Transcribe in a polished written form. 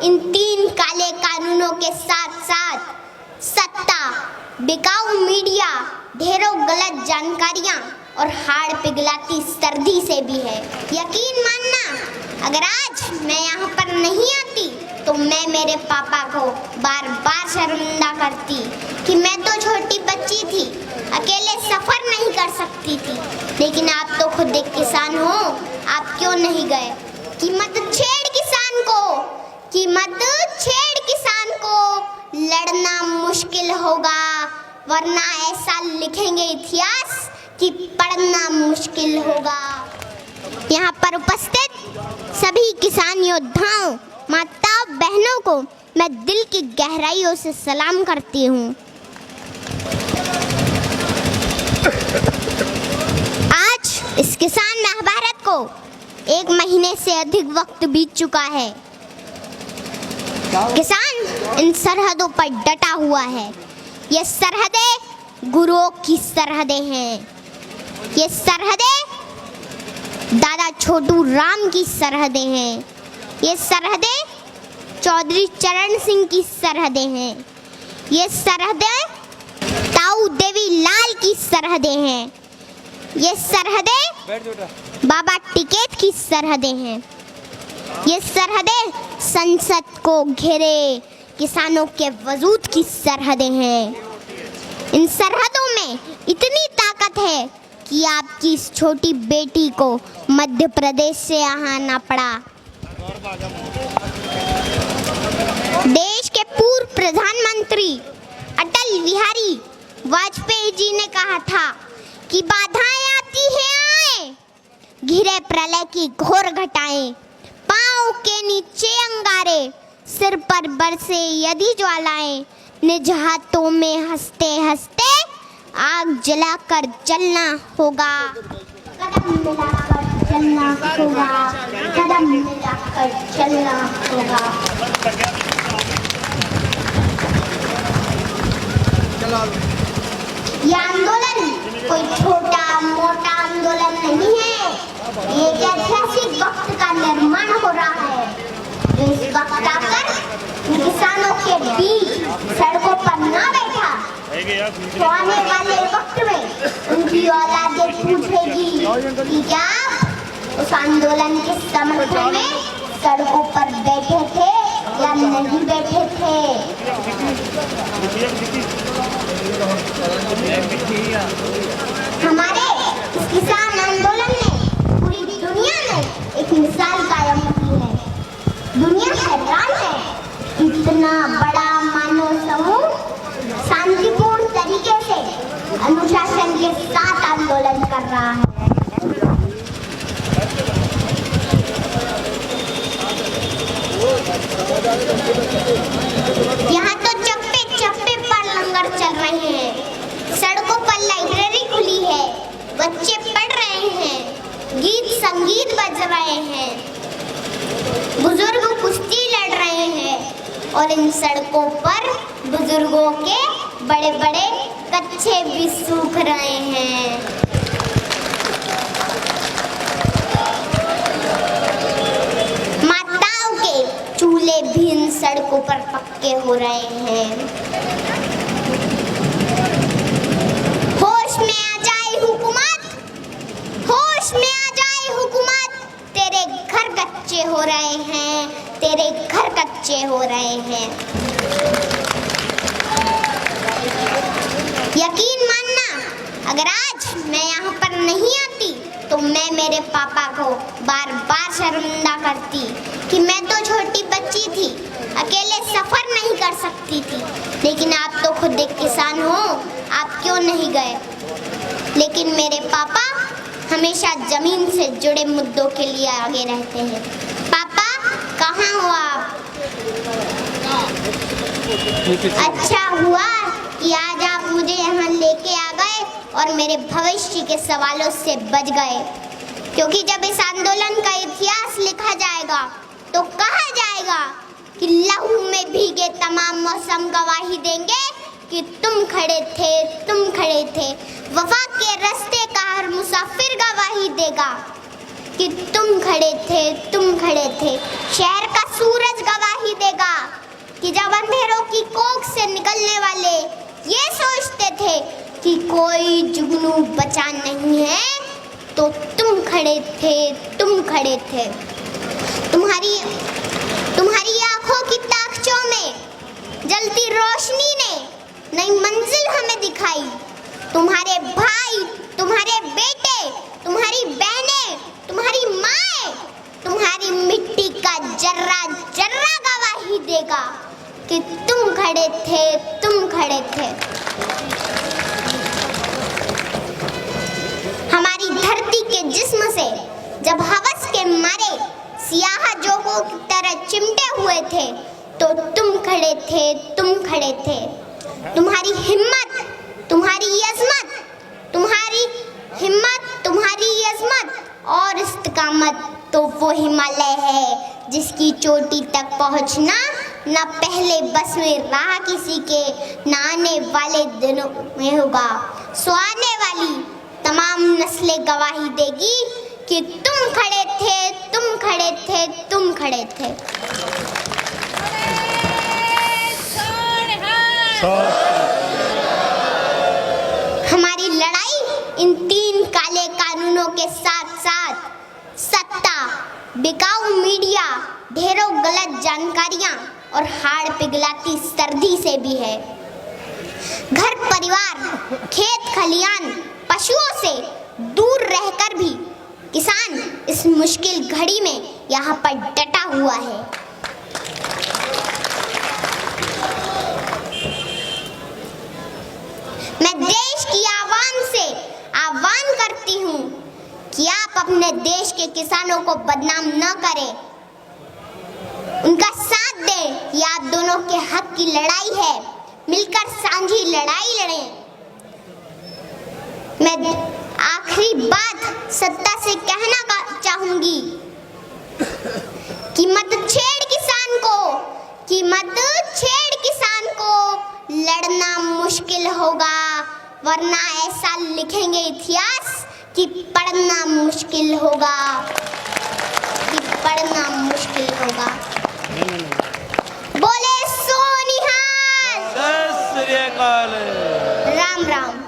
इन 3 काले कानूनों के साथ साथ सत्ता, बिकाऊ मीडिया, ढेरों गलत जानकारियां और हाड़ पिघलाती सर्दी से भी है। यकीन मानना, अगर आज मैं यहाँ पर नहीं आती तो मैं मेरे पापा को बार बार शर्मिंदा करती कि मैं तो छोटी बच्ची थी, अकेले सफर नहीं कर सकती थी। लेकिन आप तो खुद एक किसान हो, आप क्यों नहीं गए? कीमत छेड़ किसान को, कीमत छेड़ किसान को, लड़ना मुश्किल होगा, वरना ऐसा लिखेंगे इतिहास कि पढ़ना मुश्किल होगा। यहाँ पर उपस्थित सभी किसान योद्धाओं, माताओं, बहनों को मैं दिल की गहराइयों से सलाम करती हूँ। आज इस किसान महाभारत को 1 महीने से अधिक वक्त बीत चुका है। किसान इन सरहदों पर डटा हुआ है। ये सरहदें गुरुओं की सरहदें हैं। ये सरहदें दादा छोटू राम की सरहदें हैं। ये सरहदें चौधरी चरण सिंह की सरहदें हैं। ये सरहदें ताऊ देवी लाल की सरहदें हैं। ये सरहदें बाबा टिकैत की सरहदें हैं। ये सरहदें संसद को घेरे किसानों के वजूद की सरहदें हैं। इन सरहदों में इतनी ताकत है कि आपकी इस छोटी बेटी को मध्य प्रदेश से यहाँ आना पड़ा। देश के पूर्व प्रधानमंत्री अटल बिहारी वाजपेयी जी ने कहा था कि बाधाएं आती हैं आए, घिरे प्रलय की घोर घटाएं, पाँव के नीचे अंगारे, सिर पर बरसे यदि ज्वालाएं, निज हाथों में हंसते हंसते आग जलाकर जलना होगा। कदम मिलाकर चलना होगा, कदम मिलाकर चलना होगा। ये आंदोलन कोई छोटा मोटा आंदोलन नहीं है। ये एक ऐतिहासिक वक्त का निर्माण हो रहा है जो इस वक्त आकर किसानों के बीच सड़कों पर ना बैठा तो आने वाले वक्त में उनकी औलादें पूछेगी कि क्या उस आंदोलन के समर्थन में सड़कों पर बैठे थे या नहीं बैठे थे। हमारे इस किसान आंदोलन ने पूरी दुनिया में एक मिसाल कायम की है। दुनिया हैरान है, इतना बड़ा मानव समूह शांतिपूर्ण तरीके से अनुशासन के साथ आंदोलन कर रहा है। यहाँ तो चप्पे चप्पे पर लंगर चल रहे हैं, सड़कों पर लाइब्रेरी खुली है, बच्चे पढ़ रहे हैं, गीत संगीत बज रहे हैं, बुजुर्ग कुश्ती लड़ रहे हैं और इन सड़कों पर बुजुर्गों के बड़े बड़े कच्छे भी सूख रहे हैं। माताओं के चूल्हे भी इन सड़कों पर पक्के हो रहे हैं। होश में आ जाए हुकूमत, होश में आ जाए हुकूमत, तेरे घर कच्चे हो रहे हैं, तेरे घर कच्चे हो रहे हैं। यकीन मानना, अगर आज मैं यहाँ पर नहीं आती तो मैं मेरे पापा को बार बार शर्मिंदा करती कि मैं तो छोटी बच्ची थी, अकेले सफर नहीं कर सकती थी। लेकिन आप तो खुद एक किसान हो, आप क्यों नहीं गए? लेकिन मेरे पापा हमेशा जमीन से जुड़े मुद्दों के लिए आगे रहते हैं। पापा कहाँ हो आप? अच्छा हुआ कि आज आप मुझे यहाँ लेके आ गए और मेरे भविष्य के सवालों से बच गए, क्योंकि जब इस आंदोलन का इतिहास लिखा जाएगा तो कहा जाएगा कि लहू में भीगे तमाम मौसम गवाही देंगे कि तुम खड़े थे, तुम खड़े थे। वफा के रास्ते का हर मुसाफिर गवाही देगा कि तुम खड़े थे, तुम खड़े थे। शहर का सूरज गवाही देगा कि जब अंधेरों की कोख से निकलने वाले ये सोचते थे कि कोई जुगनू बचा नहीं है, तो तुम खड़े थे, तुम खड़े थे। तुम्हारी आंखों की ताकचों में जलती रोशनी ने नई मंजिल हमें दिखाई। तुम्हारे भाई, तुम्हारे बेटे, तुम्हारी बहनें, तुम्हारी माएं, तुम्हारी मिट्टी का जर्रा जर्रा गवाही देगा कि तुम खड़े थे, तुम खड़े थे। हमारी धरती के जिस्म से जब हवस के मारे सियाह जोगों की तरह चिमटे हुए थे, तो तुम खड़े थे, तुम खड़े थे। तुम्हारी हिम्मत, तुम्हारी अज़मत, तुम्हारी हिम्मत, तुम्हारी अज़मत और इस्तिकामत तो वो हिमालय है जिसकी चोटी तक पहुंचना न पहले बस में रहा किसी के, न आने वाले दिनों में होगा। सो आने वाली तमाम नस्लें गवाही देगी कि तुम खड़े थे, तुम खड़े थे, तुम खड़े थे। हमारी लड़ाई इन 3 काले कानूनों के साथ साथ सत्ता, बिकाऊ मीडिया, ढेरों गलत जानकारियां और हाड़ पिघलाती सर्दी से भी है। घर परिवार, खेत खलियान, पशुओं से दूर रहकर भी किसान इस मुश्किल घड़ी में यहाँ पर डटा हुआ है। मैं देश की आवाम से आह्वान करती हूँ कि आप अपने देश के किसानों को बदनाम न करें, उनका साथ दें। ये आप दोनों के हक की लड़ाई है, मिलकर सांझी लड़ाई लड़ें। मैं आखिरी बात सत्ता से कहना चाहूंगी कि मत छेड़ किसान को, कि मत छेड़ किसान को। लड़ना मुश्किल होगा, वरना ऐसा लिखेंगे इतिहास कि पढ़ना मुश्किल होगा, कि पढ़ना मुश्किल होगा। बोले सो निहाल। जय श्री अकाल। राम राम।